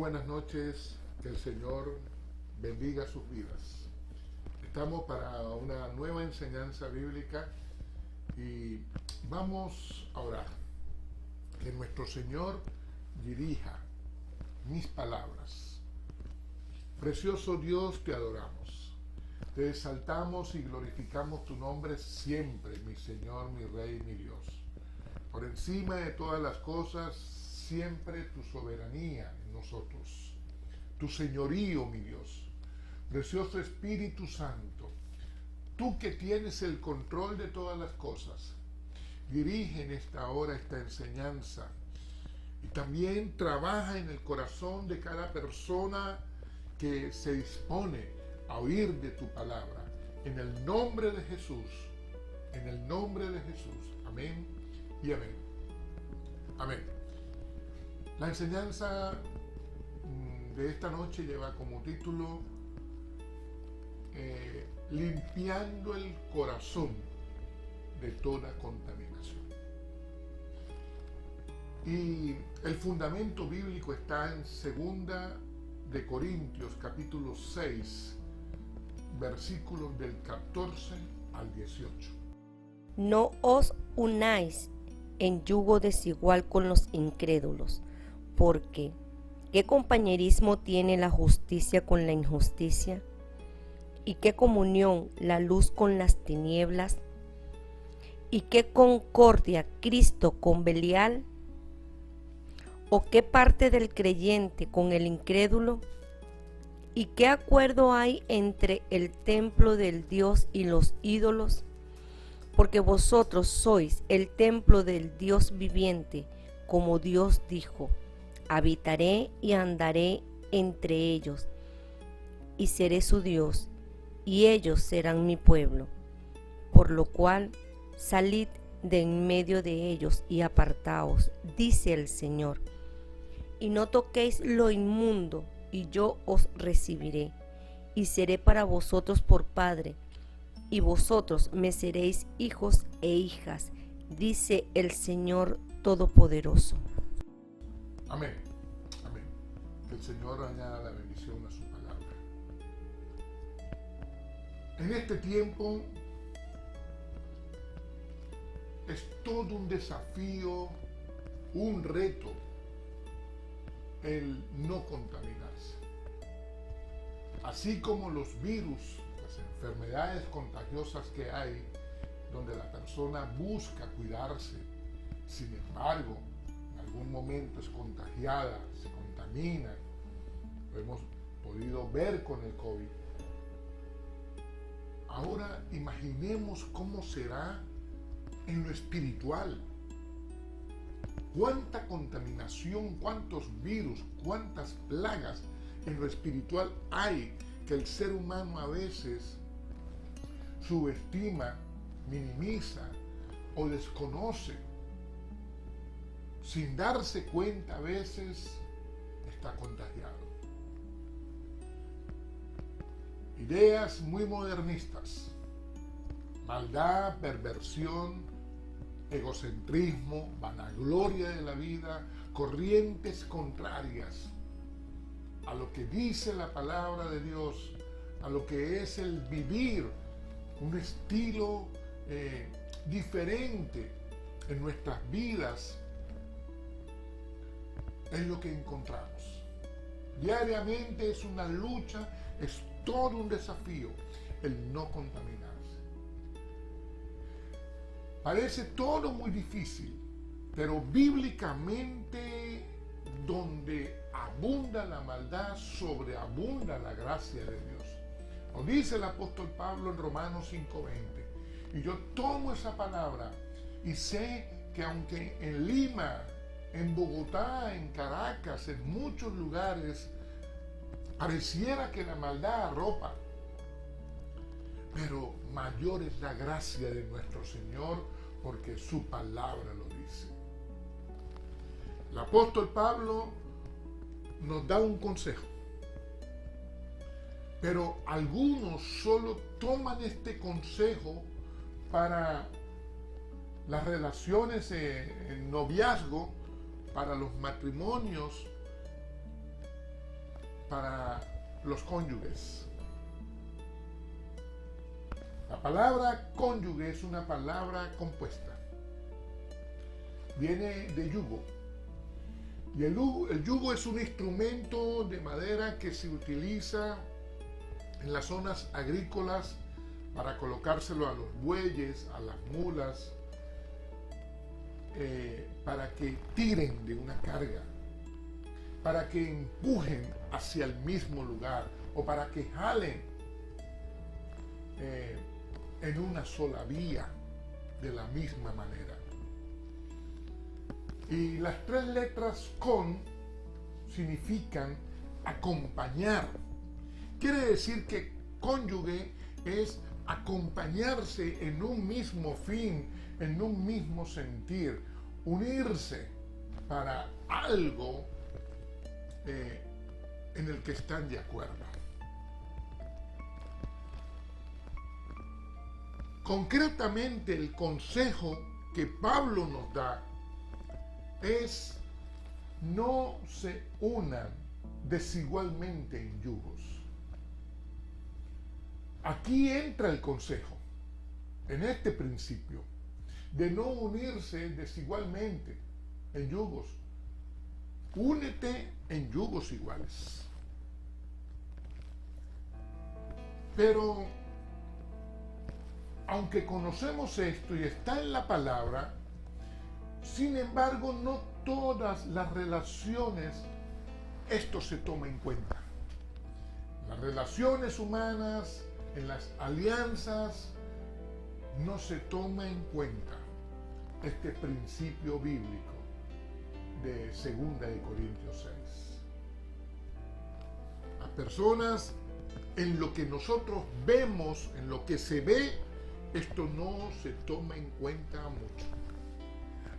buenas noches, que el Señor bendiga sus vidas. Estamos para una nueva enseñanza bíblica y vamos a orar. Que nuestro Señor dirija mis palabras. Precioso Dios, te adoramos. Te exaltamos y glorificamos tu nombre siempre, mi Señor, mi Rey, mi Dios. Por encima de todas las cosas, siempre tu soberanía en nosotros, tu señorío, mi Dios. Precioso Espíritu Santo, tú que tienes el control de todas las cosas, dirige en esta hora esta enseñanza y también trabaja en el corazón de cada persona que se dispone a oír de tu palabra. En el nombre de Jesús, en el nombre de Jesús. Amén y amén. Amén. La enseñanza de esta noche lleva como título Limpiando el corazón de toda contaminación. Y el fundamento bíblico está en 2 de Corintios capítulo 6, versículos del 14 al 18. No os unáis en yugo desigual con los incrédulos, porque ¿qué compañerismo tiene la justicia con la injusticia? ¿Y qué comunión la luz con las tinieblas? ¿Y qué concordia Cristo con Belial? ¿O qué parte del creyente con el incrédulo? ¿Y qué acuerdo hay entre el templo del Dios y los ídolos? Porque vosotros sois el templo del Dios viviente, como Dios dijo: habitaré y andaré entre ellos, y seré su Dios, y ellos serán mi pueblo. Por lo cual, salid de en medio de ellos y apartaos, dice el Señor, y no toquéis lo inmundo, y yo os recibiré, y seré para vosotros por Padre, y vosotros me seréis hijos e hijas, dice el Señor Todopoderoso. Amén. Amén. Que el Señor añada la bendición a su palabra. En este tiempo es todo un desafío, un reto, el no contaminarse. Así como los virus, las enfermedades contagiosas que hay, donde la persona busca cuidarse, sin embargo, en algún momento es contagiada, se contamina, lo hemos podido ver con el COVID. Ahora imaginemos cómo será en lo espiritual. Cuánta contaminación, cuántos virus, cuántas plagas en lo espiritual hay que el ser humano a veces subestima, minimiza o desconoce. Sin darse cuenta a veces está contagiado. Ideas muy modernistas, maldad, perversión, egocentrismo, vanagloria de la vida, corrientes contrarias a lo que dice la palabra de Dios, a lo que es el vivir un estilo diferente en nuestras vidas, es lo que encontramos. Diariamente es una lucha, es todo un desafío el no contaminarse. Parece todo muy difícil, pero bíblicamente donde abunda la maldad, sobreabunda la gracia de Dios. Lo dice el apóstol Pablo en Romanos 5:20. Y yo tomo esa palabra y sé que aunque en Lima, en Bogotá, en Caracas, en muchos lugares, pareciera que la maldad arropa, pero mayor es la gracia de nuestro Señor porque su palabra lo dice. El apóstol Pablo nos da un consejo, pero algunos solo toman este consejo para las relaciones en noviazgo, para los matrimonios, para los cónyuges. La palabra cónyuge es una palabra compuesta. Viene de yugo. Y el yugo es un instrumento de madera que se utiliza en las zonas agrícolas para colocárselo a los bueyes, a las mulas, para que tiren de una carga, para que empujen hacia el mismo lugar o para que jalen en una sola vía de la misma manera. Y las tres letras con significan acompañar. Quiere decir que cónyuge es acompañarse en un mismo fin, en un mismo sentir, unirse para algo en el que están de acuerdo. Concretamente, el consejo que Pablo nos da es: no se unan desigualmente en yugos. Aquí entra el consejo, en este principio, de no unirse desigualmente en yugos. Únete en yugos iguales. Pero, aunque conocemos esto y está en la palabra, sin embargo, no todas las relaciones esto se toma en cuenta. Las relaciones humanas, en las alianzas, no se toma en cuenta este principio bíblico de 2 de Corintios 6. Las personas, en lo que nosotros vemos, en lo que se ve, esto no se toma en cuenta mucho.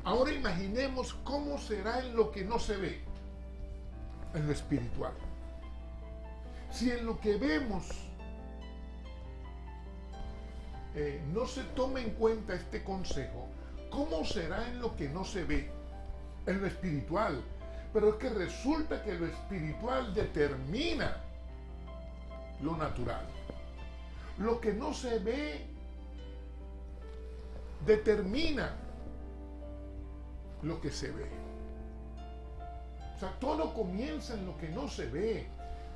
Ahora imaginemos cómo será en lo que no se ve, en lo espiritual. Si en lo que vemos no se toma en cuenta este consejo, ¿cómo será en lo que no se ve, en lo espiritual? Pero es que resulta que lo espiritual determina lo natural. Lo que no se ve determina lo que se ve. O sea, todo comienza en lo que no se ve,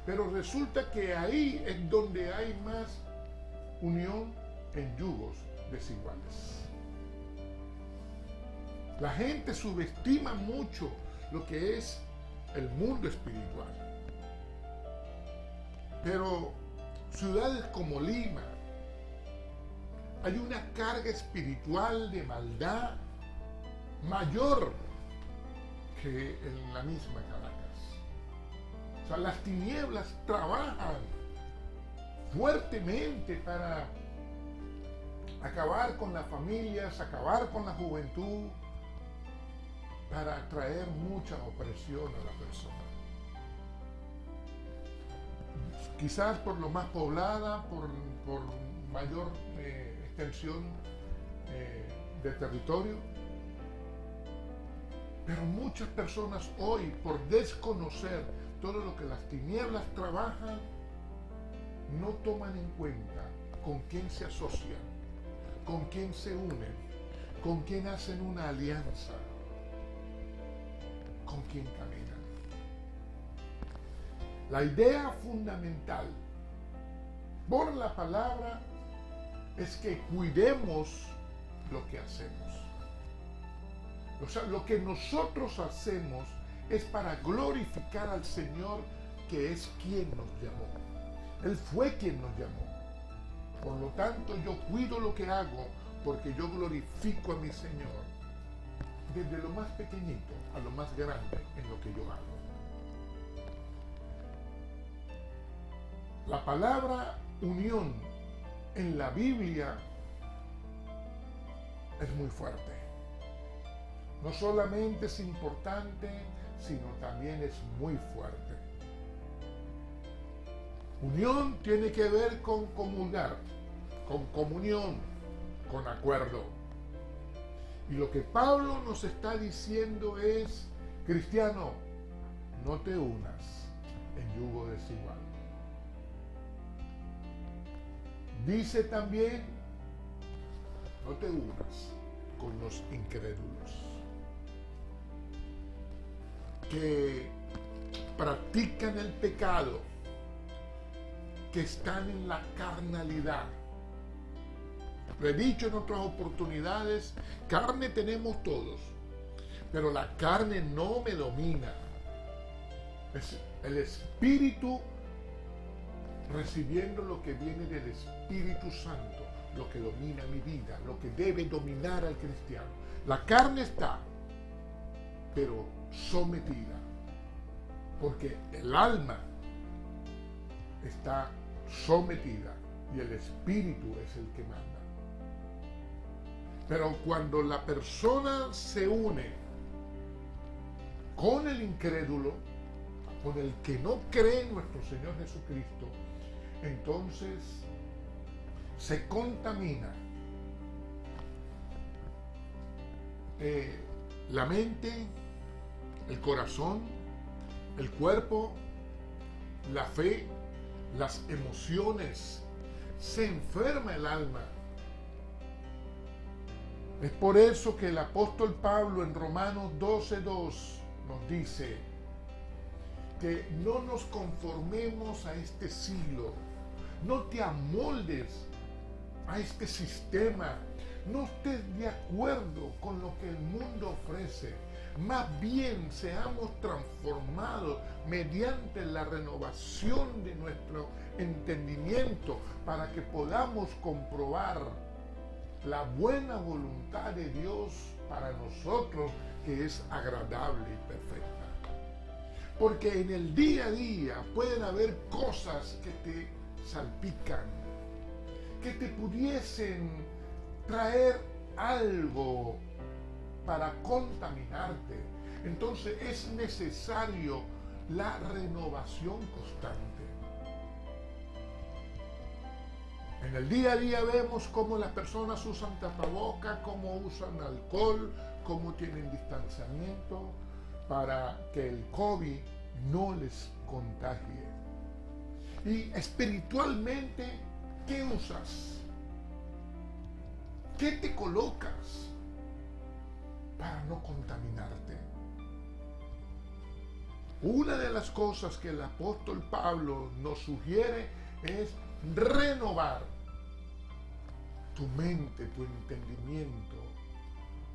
pero resulta que ahí es donde hay más unión en yugos desiguales. La gente subestima mucho lo que es el mundo espiritual. Pero ciudades como Lima, hay una carga espiritual de maldad mayor que en la misma Caracas. O sea, las tinieblas trabajan fuertemente para acabar con las familias, acabar con la juventud, para traer mucha opresión a la persona. Quizás por lo más poblada, por mayor extensión de territorio, pero muchas personas hoy, por desconocer todo lo que las tinieblas trabajan, no toman en cuenta con quién se asocian, con quién se unen, con quién hacen una alianza, con quién caminan. La idea fundamental por la palabra es que cuidemos lo que hacemos. O sea, lo que nosotros hacemos es para glorificar al Señor, que es quien nos llamó. Él fue quien nos llamó. Por lo tanto, yo cuido lo que hago porque yo glorifico a mi Señor, desde lo más pequeñito a lo más grande en lo que yo hago. La palabra unión en la Biblia es muy fuerte. No solamente es importante, sino también es muy fuerte. Unión tiene que ver con comulgar, con comunión, con acuerdo. Y lo que Pablo nos está diciendo es: cristiano, no te unas en yugo desigual. Dice también, no te unas con los incrédulos que practican el pecado, que están en la carnalidad. Lo he dicho en otras oportunidades, carne tenemos todos, pero la carne no me domina. Es el Espíritu recibiendo lo que viene del Espíritu Santo, lo que domina mi vida, lo que debe dominar al cristiano. La carne está, pero sometida, porque el alma está sometida y el Espíritu es el que manda. Pero cuando la persona se une con el incrédulo, con el que no cree en nuestro Señor Jesucristo, entonces se contamina la mente, el corazón, el cuerpo, la fe, las emociones. Se enferma el alma. Es por eso que el apóstol Pablo en Romanos 12:2 nos dice que no nos conformemos a este siglo, no te amoldes a este sistema, no estés de acuerdo con lo que el mundo ofrece, más bien seamos transformados mediante la renovación de nuestro entendimiento para que podamos comprobar la buena voluntad de Dios para nosotros, que es agradable y perfecta. Porque en el día a día pueden haber cosas que te salpican, que te pudiesen traer algo para contaminarte. Entonces es necesario la renovación constante. En el día a día vemos cómo las personas usan tapabocas, cómo usan alcohol, cómo tienen distanciamiento para que el COVID no les contagie. Y espiritualmente, ¿qué usas? ¿Qué te colocas para no contaminarte? Una de las cosas que el apóstol Pablo nos sugiere es renovar tu mente, tu entendimiento.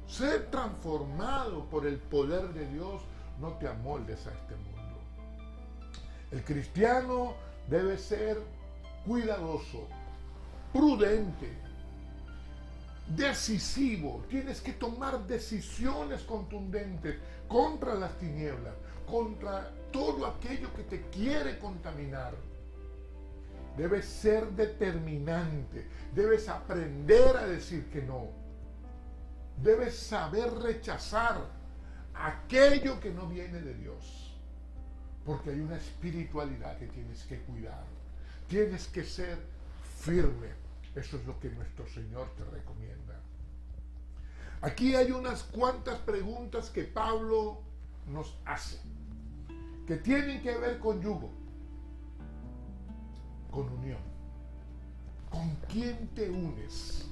Ser transformado por el poder de Dios. No te amoldes a este mundo. El cristiano debe ser cuidadoso, prudente, decisivo. Tienes que tomar decisiones contundentes contra las tinieblas, contra todo aquello que te quiere contaminar. Debes ser determinante, debes aprender a decir que no. Debes saber rechazar aquello que no viene de Dios, porque hay una espiritualidad que tienes que cuidar. Tienes que ser firme. Eso es lo que nuestro Señor te recomienda. Aquí hay unas cuantas preguntas que Pablo nos hace, que tienen que ver con yugo, con unión. ¿Con quién te unes?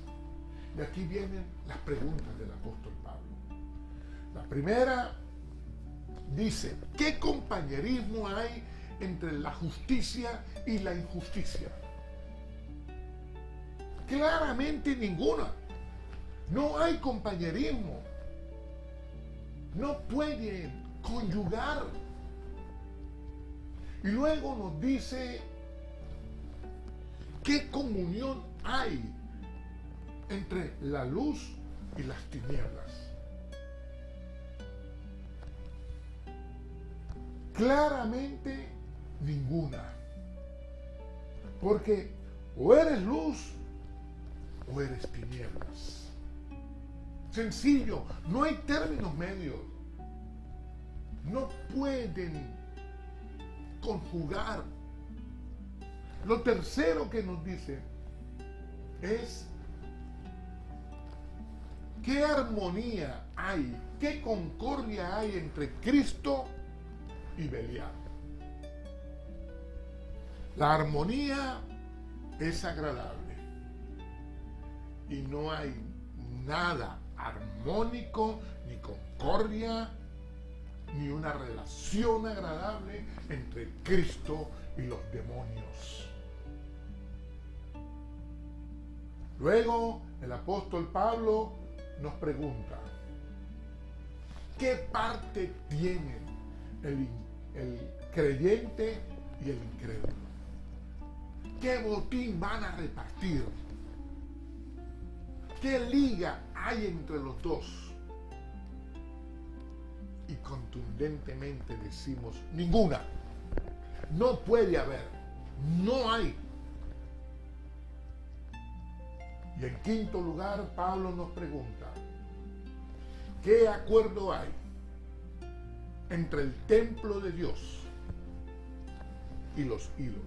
Y aquí vienen las preguntas del apóstol Pablo. La primera dice, ¿qué compañerismo hay entre la justicia y la injusticia? Claramente ninguna. No hay compañerismo. No pueden conyugar. Y luego nos dice, ¿qué comunión hay entre la luz y las tinieblas? Claramente ninguna. Porque o eres luz o eres tinieblas. Sencillo, no hay términos medios. No pueden conjugar. Lo tercero que nos dice es qué armonía hay, qué concordia hay entre Cristo y Belial. La armonía es agradable y no hay nada armónico, ni concordia, ni una relación agradable entre Cristo y los demonios. Luego el apóstol Pablo nos pregunta, ¿qué parte tienen el creyente y el incrédulo? ¿Qué botín van a repartir? ¿Qué liga hay entre los dos? Y contundentemente decimos, ninguna. No puede haber. No hay. Y en quinto lugar, Pablo nos pregunta, ¿qué acuerdo hay entre el templo de Dios y los ídolos?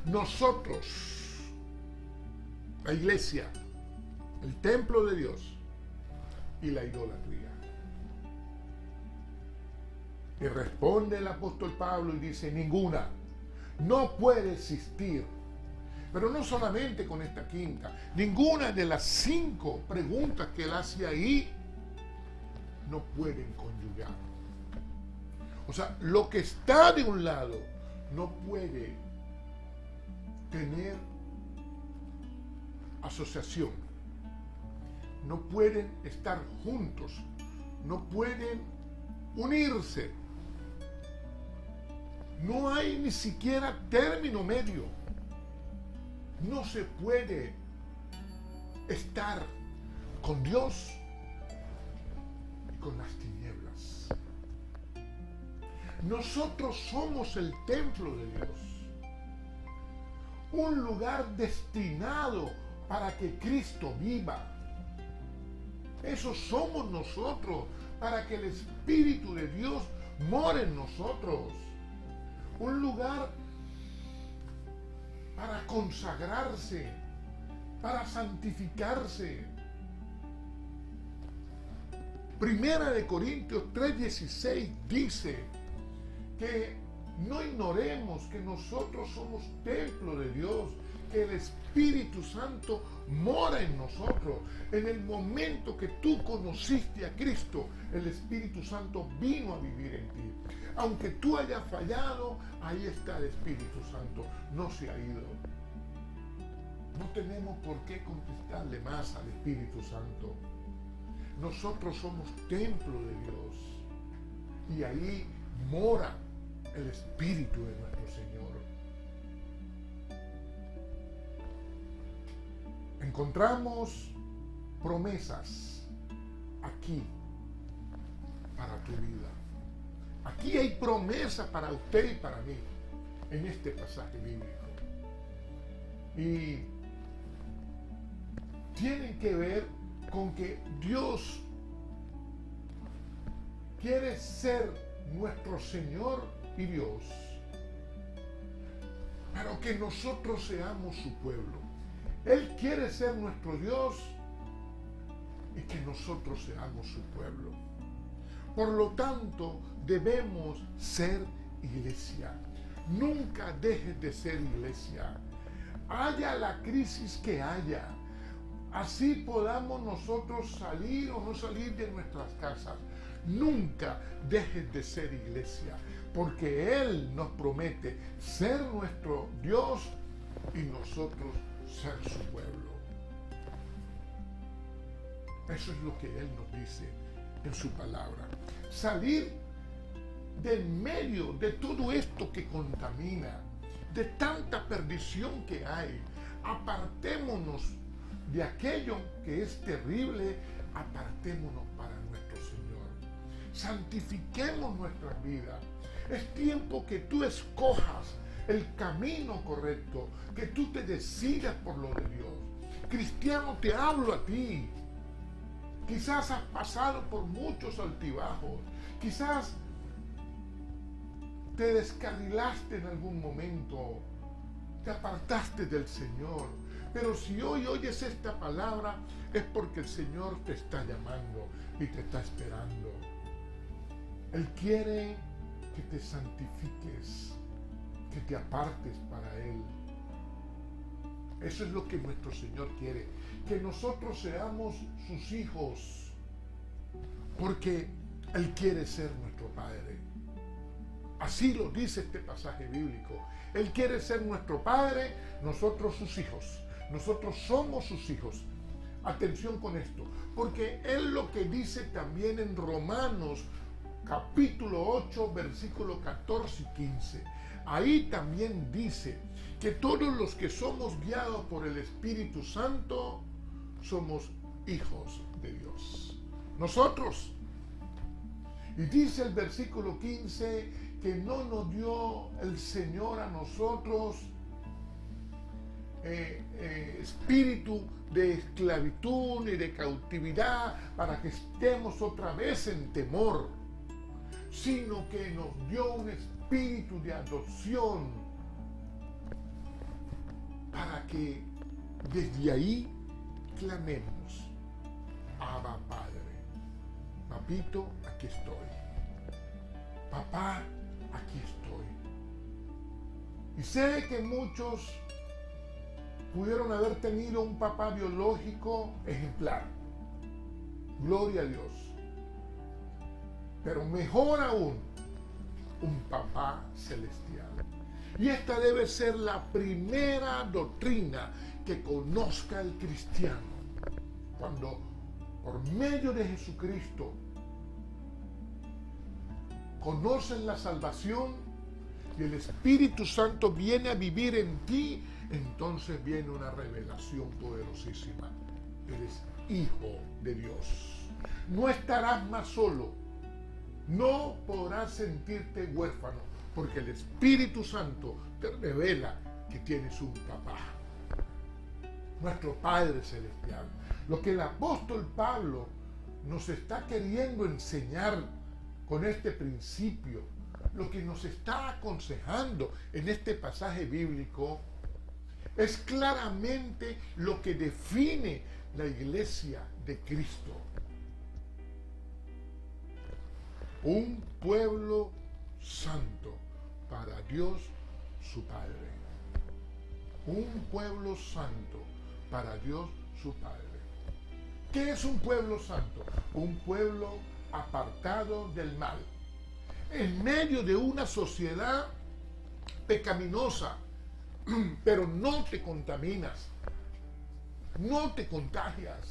Nosotros, la iglesia, el templo de Dios y la idolatría. Y responde el apóstol Pablo y dice, ninguna, no puede existir. Pero no solamente con esta quinta, ninguna de las 5 preguntas que él hace ahí no pueden conyugar. O sea, lo que está de un lado no puede tener asociación, no pueden estar juntos, no pueden unirse. No hay ni siquiera término medio. No se puede estar con Dios y con las tinieblas. Nosotros somos el templo de Dios, un lugar destinado para que Cristo viva. Eso somos nosotros, para que el Espíritu de Dios more en nosotros. Un lugar para consagrarse, para santificarse. Primera de Corintios 3:16 dice que no ignoremos que nosotros somos templo de Dios, que el Espíritu Santo mora en nosotros. En el momento que tú conociste a Cristo, el Espíritu Santo vino a vivir en ti. Aunque tú hayas fallado, ahí está el Espíritu Santo, no se ha ido. No tenemos por qué contestarle más al Espíritu Santo. Nosotros somos templo de Dios y ahí mora el Espíritu de nuestro Señor. Encontramos promesas aquí para tu vida. Aquí hay promesas para usted y para mí en este pasaje bíblico. Y tienen que ver con que Dios quiere ser nuestro Señor y Dios, pero que nosotros seamos su pueblo. Él quiere ser nuestro Dios y que nosotros seamos su pueblo. Por lo tanto, debemos ser iglesia. Nunca dejes de ser iglesia. Haya la crisis que haya, así podamos nosotros salir o no salir de nuestras casas. Nunca dejes de ser iglesia, porque Él nos promete ser nuestro Dios y nosotros ser su pueblo. Eso es lo que Él nos dice en su palabra. Salir del medio de todo esto que contamina, de tanta perdición que hay. Apartémonos de aquello que es terrible, apartémonos para nuestro Señor. Santifiquemos nuestras vidas. Es tiempo que tú escojas el camino correcto, que tú te decidas por lo de Dios. Cristiano, te hablo a ti. Quizás has pasado por muchos altibajos, quizás te descarrilaste en algún momento, te apartaste del Señor. Pero si hoy oyes esta palabra, es porque el Señor te está llamando y te está esperando. Él quiere que te santifiques, que te apartes para Él. Eso es lo que nuestro Señor quiere, que nosotros seamos sus hijos, porque Él quiere ser nuestro Padre. Así lo dice este pasaje bíblico. Él quiere ser nuestro Padre, nosotros sus hijos. Nosotros somos sus hijos. Atención con esto, porque Él lo que dice también en Romanos capítulo 8, versículo 14 y 15. Ahí también dice que todos los que somos guiados por el Espíritu Santo somos hijos de Dios. Nosotros. Y dice el versículo 15 que no nos dio el Señor a nosotros espíritu de esclavitud ni de cautividad para que estemos otra vez en temor, sino que nos dio un espíritu de adopción para que desde ahí clamemos: Abba, Padre. Papito, aquí estoy. Papá, aquí estoy. Y sé que muchos pudieron haber tenido un papá biológico ejemplar. Gloria a Dios. Pero mejor aún, un papá celestial. Y esta debe ser la primera doctrina que conozca el cristiano. Cuando por medio de Jesucristo conocen la salvación y el Espíritu Santo viene a vivir en ti, entonces viene una revelación poderosísima. Eres hijo de Dios. No estarás más solo. No podrás sentirte huérfano, porque el Espíritu Santo te revela que tienes un papá. Nuestro Padre Celestial. Lo que el apóstol Pablo nos está queriendo enseñar con este principio, lo que nos está aconsejando en este pasaje bíblico, es claramente lo que define la iglesia de Cristo. Un pueblo santo para Dios su Padre. Un pueblo santo para Dios su Padre. ¿Qué es un pueblo santo? Un pueblo apartado del mal. En medio de una sociedad pecaminosa, pero no te contaminas, no te contagias.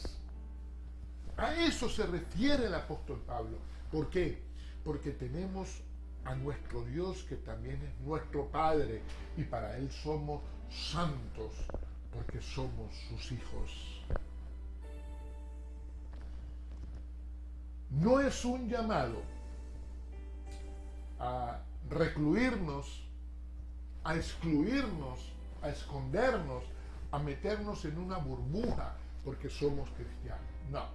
A eso se refiere el apóstol Pablo. ¿Por qué? Porque tenemos a nuestro Dios que también es nuestro Padre y para Él somos santos porque somos sus hijos. No es un llamado a recluirnos, a excluirnos, a escondernos, a meternos en una burbuja porque somos cristianos. No,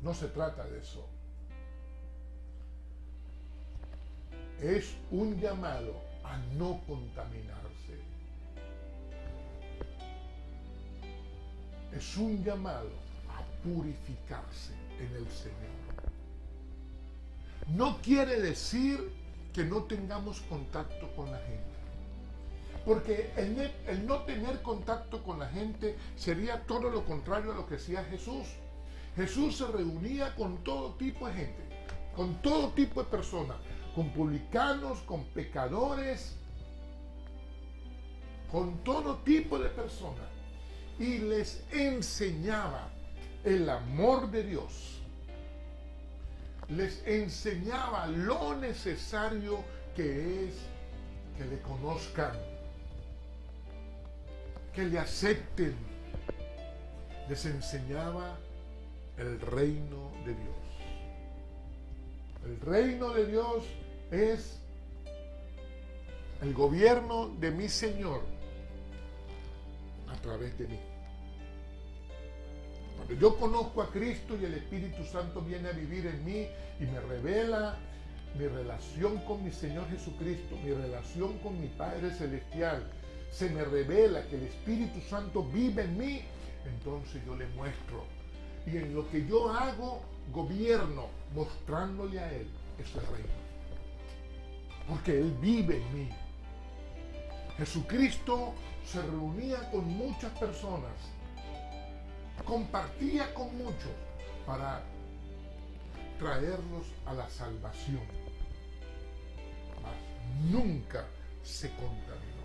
no se trata de eso. Es un llamado a no contaminarse. Es un llamado a purificarse en el Señor. No quiere decir que no tengamos contacto con la gente. Porque el no tener contacto con la gente sería todo lo contrario a lo que hacía Jesús. Jesús se reunía con todo tipo de gente, con todo tipo de personas, con publicanos, con pecadores, con todo tipo de personas. Y les enseñaba el amor de Dios. Les enseñaba lo necesario que es que le conozcan, que le acepten. Les enseñaba el reino de Dios. El reino de Dios es el gobierno de mi Señor a través de mí. Cuando yo conozco a Cristo y el Espíritu Santo viene a vivir en mí y me revela mi relación con mi Señor Jesucristo, mi relación con mi Padre Celestial, se me revela que el Espíritu Santo vive en mí, entonces yo le muestro. Y en lo que yo hago, gobierno, mostrándole a Él ese reino. Porque Él vive en mí. Jesucristo se reunía con muchas personas, compartía con muchos para traerlos a la salvación, mas nunca se contaminó.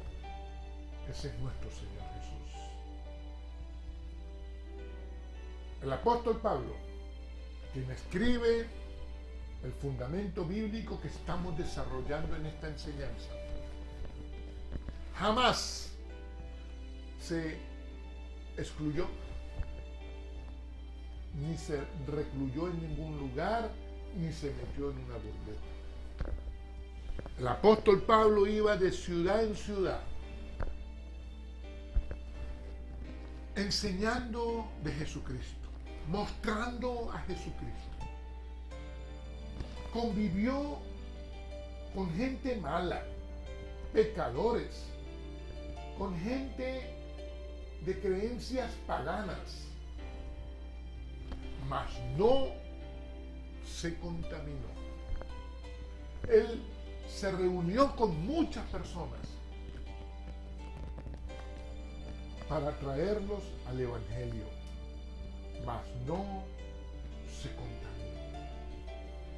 Ese es nuestro Señor Jesús. El apóstol Pablo, quien escribe el fundamento bíblico que estamos desarrollando en esta enseñanza, jamás se excluyó, ni se recluyó en ningún lugar, ni se metió en una burbuja. El apóstol Pablo iba de ciudad en ciudad, enseñando de Jesucristo, mostrando a Jesucristo. Convivió con gente mala, pecadores, con gente de creencias paganas, mas no se contaminó. Él se reunió con muchas personas para traerlos al Evangelio, mas no se contaminó.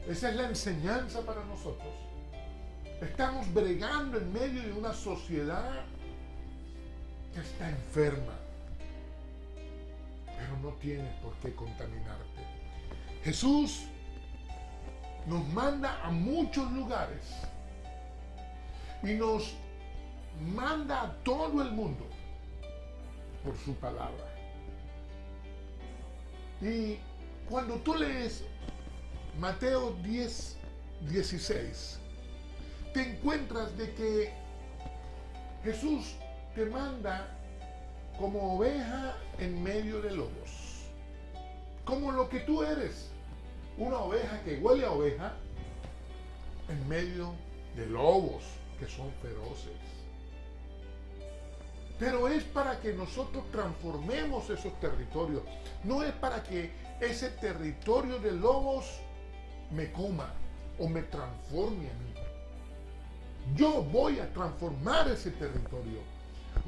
Esa es la enseñanza para nosotros. Estamos bregando en medio de una sociedad que está enferma, pero no tienes por qué contaminarte. Jesús nos manda a muchos lugares y nos manda a todo el mundo por su palabra. Y cuando tú lees Mateo 10:16, te encuentras de que Jesús te manda como oveja en medio de lobos, como lo que tú eres, una oveja que huele a oveja en medio de lobos que son feroces. Pero es para que nosotros transformemos esos territorios, no es para que ese territorio de lobos me coma o me transforme a mí. Yo voy a transformar ese territorio.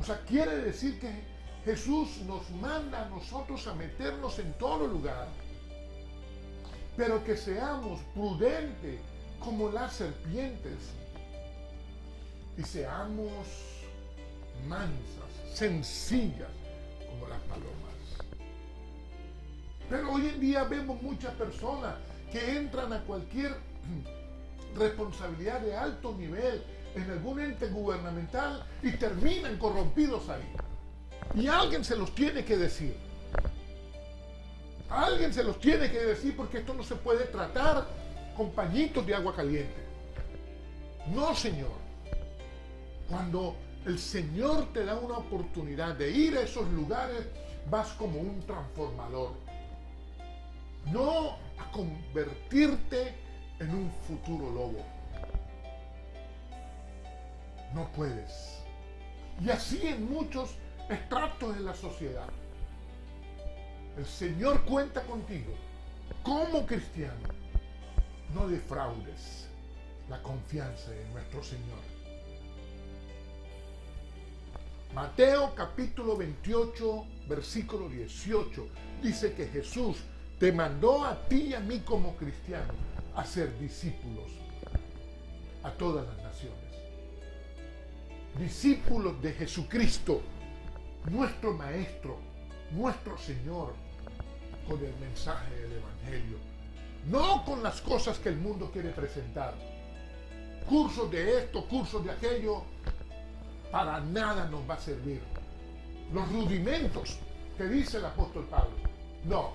O sea, quiere decir que Jesús nos manda a nosotros a meternos en todo lugar, pero que seamos prudentes como las serpientes y seamos mansas, sencillas como las palomas. Pero hoy en día vemos muchas personas que entran a cualquier responsabilidad de alto nivel en algún ente gubernamental y terminan corrompidos ahí. Y alguien se los tiene que decir. Alguien se los tiene que decir, porque esto no se puede tratar con pañitos de agua caliente. No, Señor. Cuando el Señor te da una oportunidad de ir a esos lugares, vas como un transformador. No a convertirte en un futuro lobo. No puedes. Y así en muchos estratos de la sociedad. El Señor cuenta contigo como cristiano. No defraudes la confianza en nuestro Señor. Mateo capítulo 28, versículo 18, dice que Jesús te mandó a ti y a mí como cristianos a ser discípulos a todas las naciones. Discípulos de Jesucristo, nuestro Maestro, nuestro Señor, con el mensaje del Evangelio. No con las cosas que el mundo quiere presentar. Cursos de esto, cursos de aquello, para nada nos va a servir. Los rudimentos que dice el apóstol Pablo. No,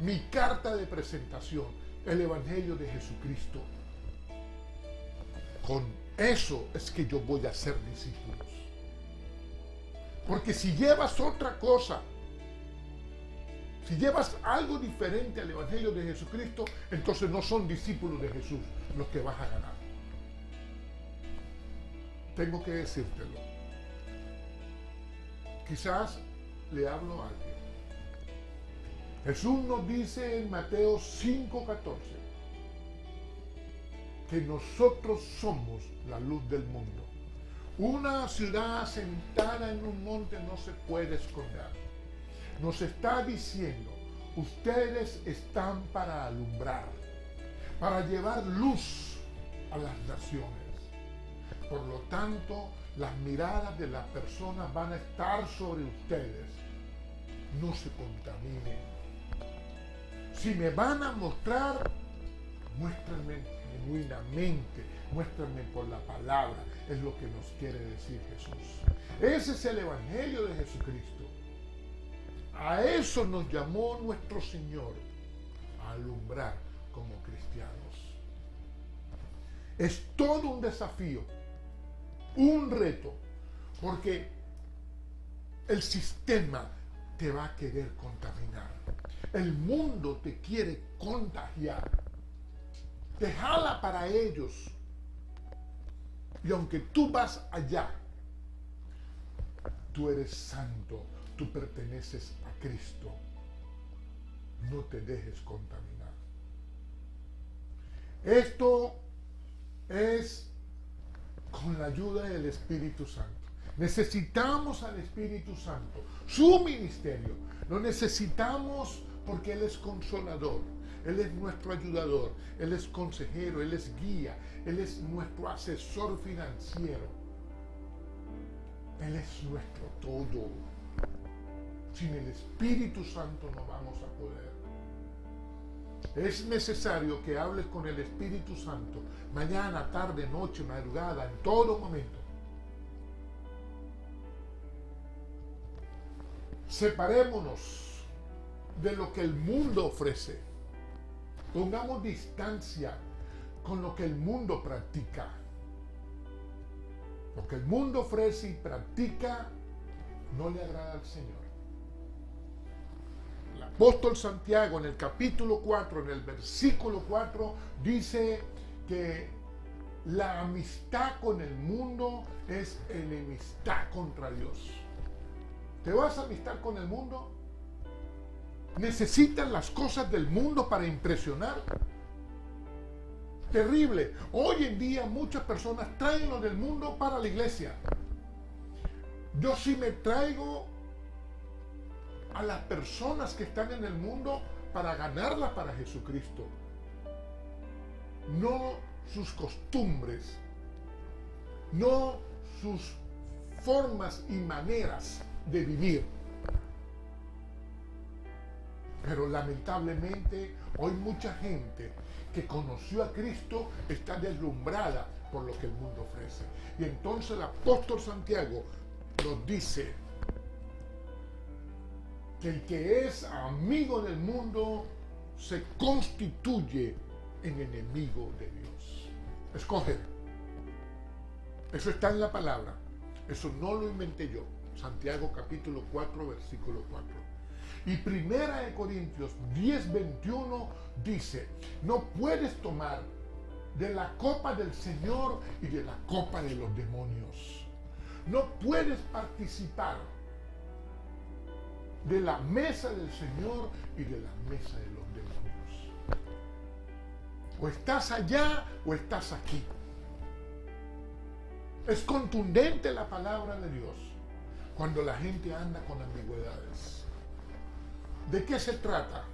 mi carta de presentación, el Evangelio de Jesucristo. Con eso es que yo voy a ser discípulos. Porque si llevas otra cosa, si llevas algo diferente al Evangelio de Jesucristo, entonces no son discípulos de Jesús los que vas a ganar. Tengo que decírtelo. Quizás le hablo a alguien. Jesús nos dice en Mateo 5:14 que nosotros somos la luz del mundo. Una ciudad asentada en un monte no se puede esconder. Nos está diciendo, ustedes están para alumbrar, para llevar luz a las naciones. Por lo tanto, las miradas de las personas van a estar sobre ustedes. No se contaminen. Si me van a mostrar, muéstrenme genuinamente, muéstrenme por la palabra, es lo que nos quiere decir Jesús. Ese es el Evangelio de Jesucristo. A eso nos llamó nuestro Señor, a alumbrar como cristianos. Es todo un desafío, un reto, porque el sistema te va a querer contaminar. El mundo te quiere contagiar. Te jala para ellos. Y aunque tú vas allá, tú eres santo, tú perteneces a Cristo. No te dejes contaminar. Esto es con la ayuda del Espíritu Santo. Necesitamos al Espíritu Santo, su ministerio. Lo necesitamos porque Él es consolador, Él es nuestro ayudador, Él es consejero, Él es guía, Él es nuestro asesor financiero. Él es nuestro todo. Sin el Espíritu Santo no vamos a poder. Es necesario que hables con el Espíritu Santo mañana, tarde, noche, madrugada, en todo momento. Separémonos de lo que el mundo ofrece. Pongamos distancia con lo que el mundo practica. Lo que el mundo ofrece y practica no le agrada al Señor. El apóstol Santiago en el capítulo 4, en el versículo 4, dice que la amistad con el mundo es enemistad contra Dios. ¿Te vas a amistar con el mundo? ¿Necesitan las cosas del mundo para impresionar? Terrible. Hoy en día muchas personas traen lo del mundo para la iglesia. Yo sí me traigo a las personas que están en el mundo para ganarlas para Jesucristo. No sus costumbres, no sus formas y maneras de vivir. Pero lamentablemente hoy mucha gente que conoció a Cristo está deslumbrada por lo que el mundo ofrece. Y entonces el apóstol Santiago nos dice que el que es amigo del mundo se constituye en enemigo de Dios. Escoge. Eso está en la palabra. Eso no lo inventé yo. Santiago capítulo 4, versículo 4. Y Primera de Corintios 10, 21 dice, no puedes tomar de la copa del Señor y de la copa de los demonios. No puedes participar de la mesa del Señor y de la mesa de los demonios. O estás allá o estás aquí. Es contundente la palabra de Dios cuando la gente anda con ambigüedades. ¿De qué se trata?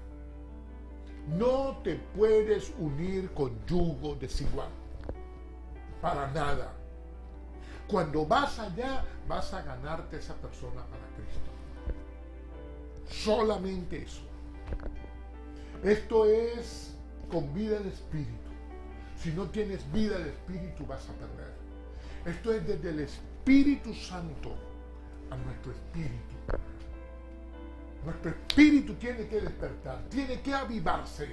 No te puedes unir con yugo desigual. Para nada. Cuando vas allá, vas a ganarte esa persona para Cristo. Solamente eso. Esto es con vida de espíritu. Si no tienes vida de espíritu, vas a perder. Esto es desde el Espíritu Santo a nuestro espíritu. Nuestro espíritu tiene que despertar, tiene que avivarse.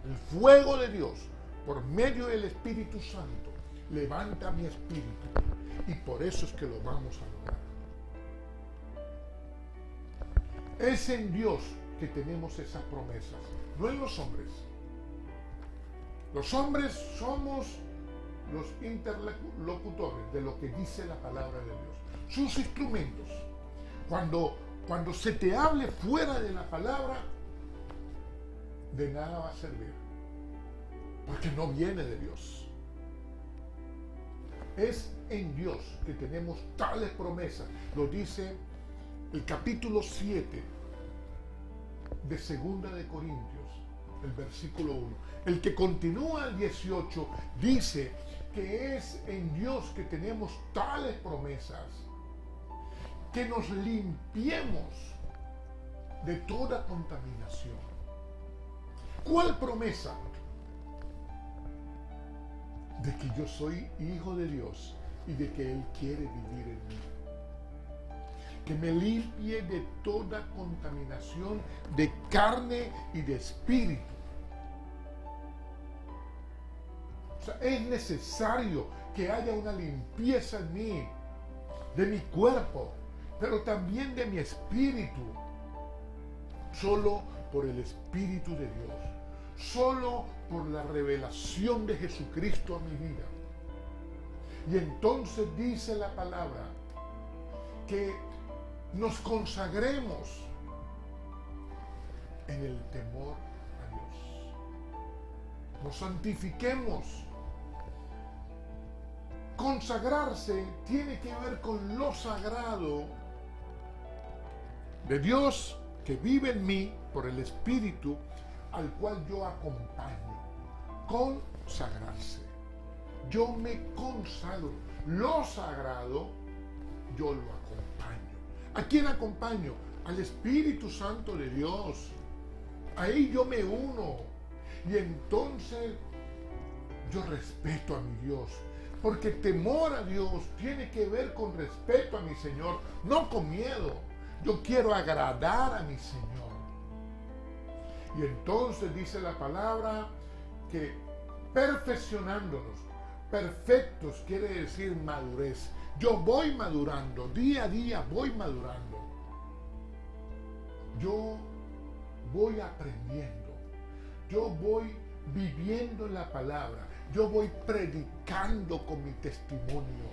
El fuego de Dios, por medio del Espíritu Santo, levanta mi espíritu. Y por eso es que lo vamos a lograr. Es en Dios que tenemos esas promesas, no en los hombres. Los hombres somos los interlocutores de lo que dice la palabra de Dios. Sus instrumentos. Cuando se te hable fuera de la palabra, de nada va a servir. Porque no viene de Dios. Es en Dios que tenemos tales promesas. Lo dice el capítulo 7 de Segunda de Corintios, el versículo 1. El que continúa el 18 dice que es en Dios que tenemos tales promesas, que nos limpiemos de toda contaminación. ¿Cuál promesa? De que yo soy hijo de Dios y de que Él quiere vivir en mí. Que me limpie de toda contaminación de carne y de espíritu. O sea, es necesario que haya una limpieza en mí, de mi cuerpo, pero también de mi espíritu. Solo por el Espíritu de Dios. Solo por la revelación de Jesucristo a mi vida. Y entonces dice la palabra que nos consagremos en el temor a Dios. Nos santifiquemos. Consagrarse tiene que ver con lo sagrado de Dios que vive en mí por el Espíritu al cual yo acompaño. Consagrarse. Yo me consagro. Lo sagrado, yo lo acompaño. ¿A quién acompaño? Al Espíritu Santo de Dios. Ahí yo me uno. Y entonces yo respeto a mi Dios. Porque temor a Dios tiene que ver con respeto a mi Señor, no con miedo. Yo quiero agradar a mi Señor. Y entonces dice la palabra que perfeccionándonos, perfectos quiere decir madurez. Yo voy madurando, día a día voy madurando. Yo voy aprendiendo. Yo voy viviendo la palabra. Yo voy predicando con mi testimonio.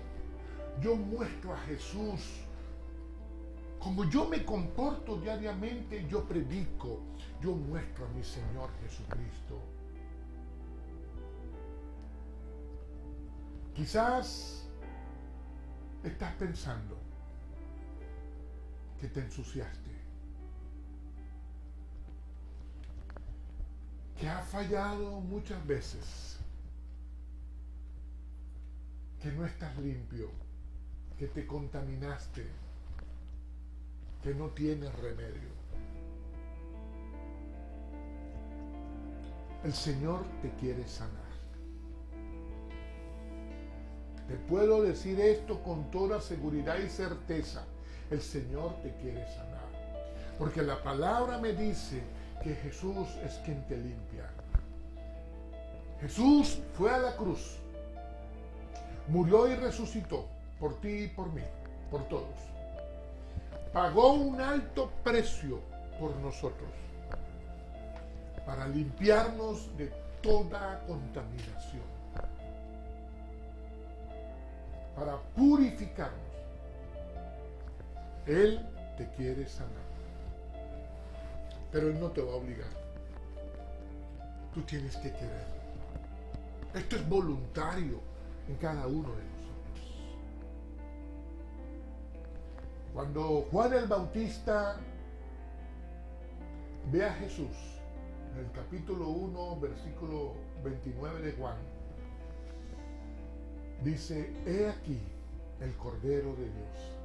Yo muestro a Jesús. Como yo me comporto diariamente, yo predico, yo muestro a mi Señor Jesucristo. Quizás estás pensando que te ensuciaste, que has fallado muchas veces, que no estás limpio, que te contaminaste, que no tienes remedio. El Señor te quiere sanar. Te puedo decir esto con toda seguridad y certeza. El Señor te quiere sanar. Porque la palabra me dice que Jesús es quien te limpia. Jesús fue a la cruz, murió y resucitó por ti y por mí, por todos. Pagó un alto precio por nosotros para limpiarnos de toda contaminación, para purificarnos. Él te quiere sanar, pero Él no te va a obligar. Tú tienes que querer. Esto es voluntario en cada uno de nosotros. Cuando Juan el Bautista ve a Jesús, en el capítulo 1, versículo 29 de Juan, dice: he aquí el Cordero de Dios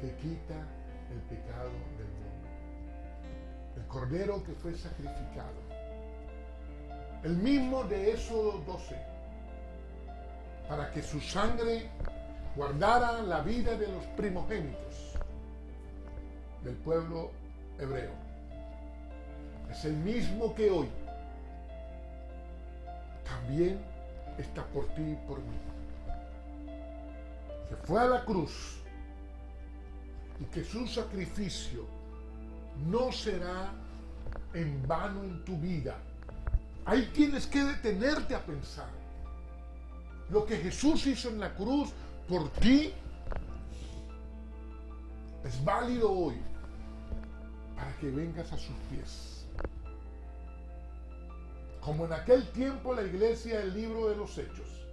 que quita el pecado del mundo. El Cordero que fue sacrificado. El mismo de Éxodo 12, para que su sangre guardara la vida de los primogénitos del pueblo hebreo. Es el mismo que hoy también está por ti y por mí. Que fue a la cruz y que su sacrificio no será en vano en tu vida. Ahí tienes que detenerte a pensar. Lo que Jesús hizo en la cruz por ti es válido hoy para que vengas a sus pies. Como en aquel tiempo la iglesia del libro de los Hechos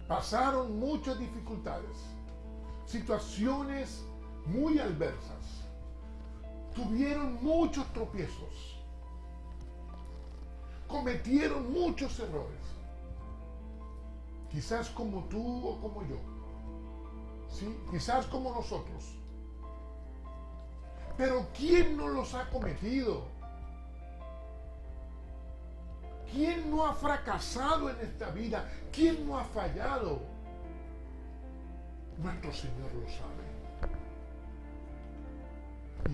pasaron muchas dificultades, situaciones muy adversas, tuvieron muchos tropiezos, cometieron muchos errores, quizás como tú o como yo, ¿sí? Quizás como nosotros. Pero ¿quién no los ha cometido? ¿Quién no ha fracasado en esta vida? ¿Quién no ha fallado? Nuestro Señor lo sabe.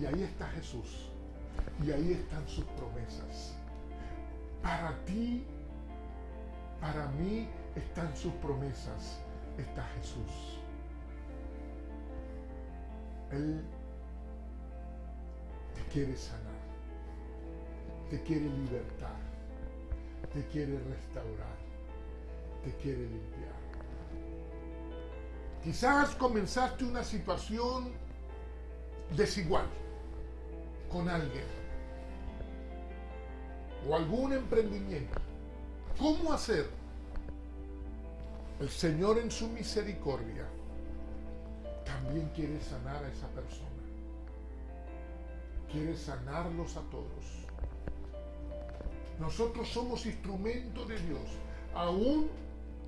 Y ahí está Jesús. Y ahí están sus promesas. Para ti, para mí, están sus promesas. Está Jesús. Él te quiere sanar. Te quiere libertar. Te quiere restaurar. Te quiere limpiar. Quizás comenzaste una situación desigual con alguien o algún emprendimiento. ¿Cómo hacer? El Señor en su misericordia también quiere sanar a esa persona. Quiere sanarlos a todos. Nosotros somos instrumentos de Dios, aún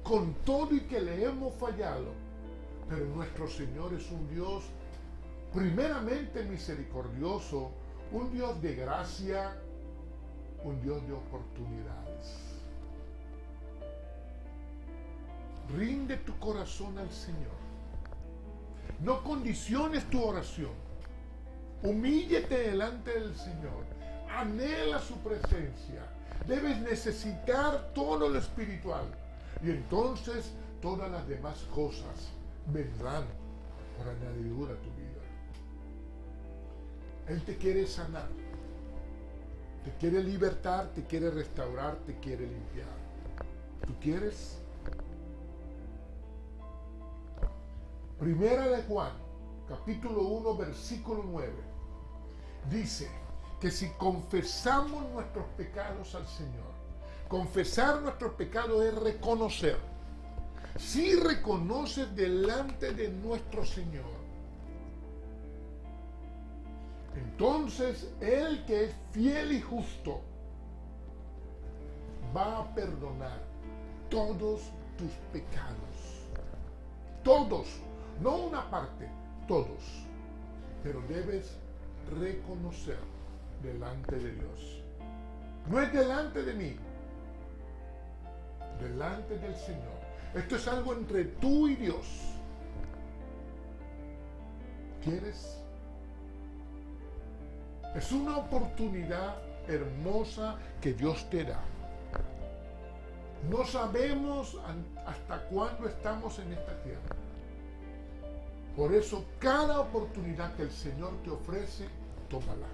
con todo y que le hemos fallado. Pero nuestro Señor es un Dios primeramente misericordioso, un Dios de gracia, un Dios de oportunidades. Rinde tu corazón al Señor. No condiciones tu oración. Humíllate delante del Señor. Anhela su presencia. Debes necesitar todo lo espiritual. Y entonces todas las demás cosas vendrán por añadidura a tu vida. Él te quiere sanar. Te quiere libertar, te quiere restaurar, te quiere limpiar. ¿Tú quieres? Primera de Juan, capítulo 1, versículo 9. Dice que si confesamos nuestros pecados al Señor, confesar nuestros pecados es reconocer. Si reconoces delante de nuestro Señor, entonces Él, que es fiel y justo, va a perdonar todos tus pecados. Todos, no una parte, todos. Pero debes reconocer delante de Dios. No es delante de mí, delante del Señor. Esto es algo entre tú y Dios. ¿Quieres? Es una oportunidad hermosa que Dios te da. No sabemos hasta cuándo estamos en esta tierra. Por eso, cada oportunidad que el Señor te ofrece, tómala.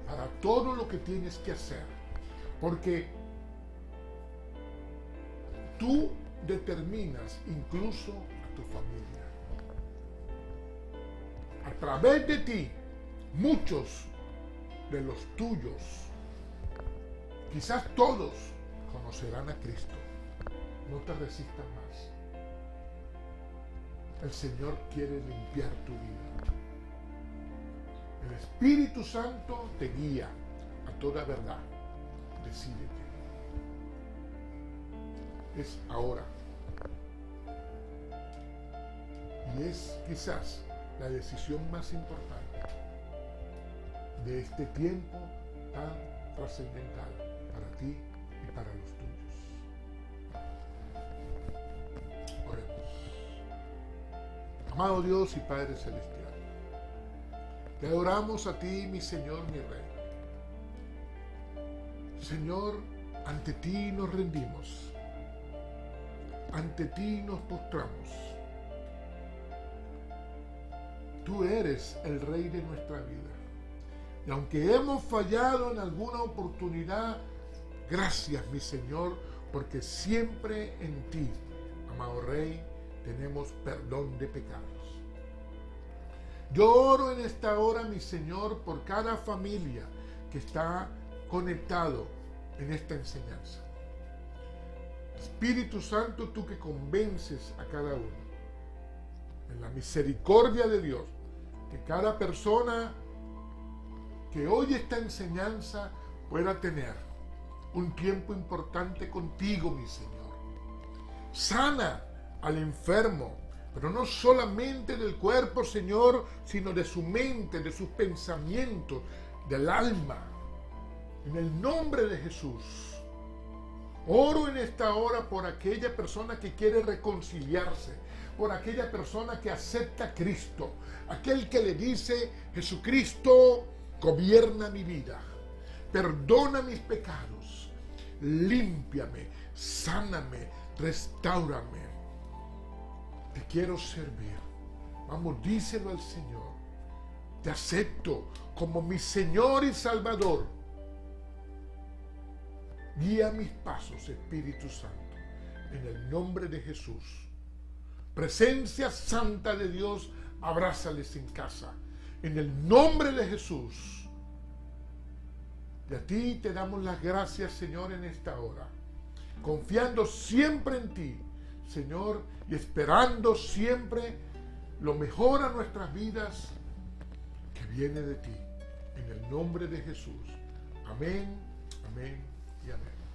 Para todo lo que tienes que hacer. Porque tú determinas incluso a tu familia. A través de ti, muchos de los tuyos, quizás todos, conocerán a Cristo. No te resistas más. El Señor quiere limpiar tu vida. El Espíritu Santo te guía a toda verdad. Decídete. Es ahora. Y es quizás la decisión más importante de este tiempo tan trascendental para ti y para los tuyos. Oremos. Amado Dios y Padre Celestial, te adoramos a ti, mi Señor, mi Rey. Señor, ante ti nos rendimos. Ante ti nos postramos. Tú eres el Rey de nuestra vida. Y aunque hemos fallado en alguna oportunidad, gracias, mi Señor, porque siempre en ti, amado Rey, tenemos perdón de pecados. Yo oro en esta hora, mi Señor, por cada familia que está conectado en esta enseñanza. Espíritu Santo, tú que convences a cada uno, en la misericordia de Dios, que cada persona que oye esta enseñanza pueda tener un tiempo importante contigo, mi Señor. Sana al enfermo, pero no solamente del cuerpo, Señor, sino de su mente, de sus pensamientos, del alma. En el nombre de Jesús, oro en esta hora por aquella persona que quiere reconciliarse, por aquella persona que acepta a Cristo, aquel que le dice: Jesucristo, gobierna mi vida, perdona mis pecados, límpiame, sáname, restáurame. Te quiero servir. Vamos, díselo al Señor. Te acepto como mi Señor y Salvador. Guía mis pasos, Espíritu Santo, en el nombre de Jesús. Presencia santa de Dios, abrázales en casa, en el nombre de Jesús. Y a ti te damos las gracias, Señor, en esta hora, confiando siempre en ti, Señor, y esperando siempre lo mejor a nuestras vidas que viene de ti, en el nombre de Jesús. Amén, amén y amén.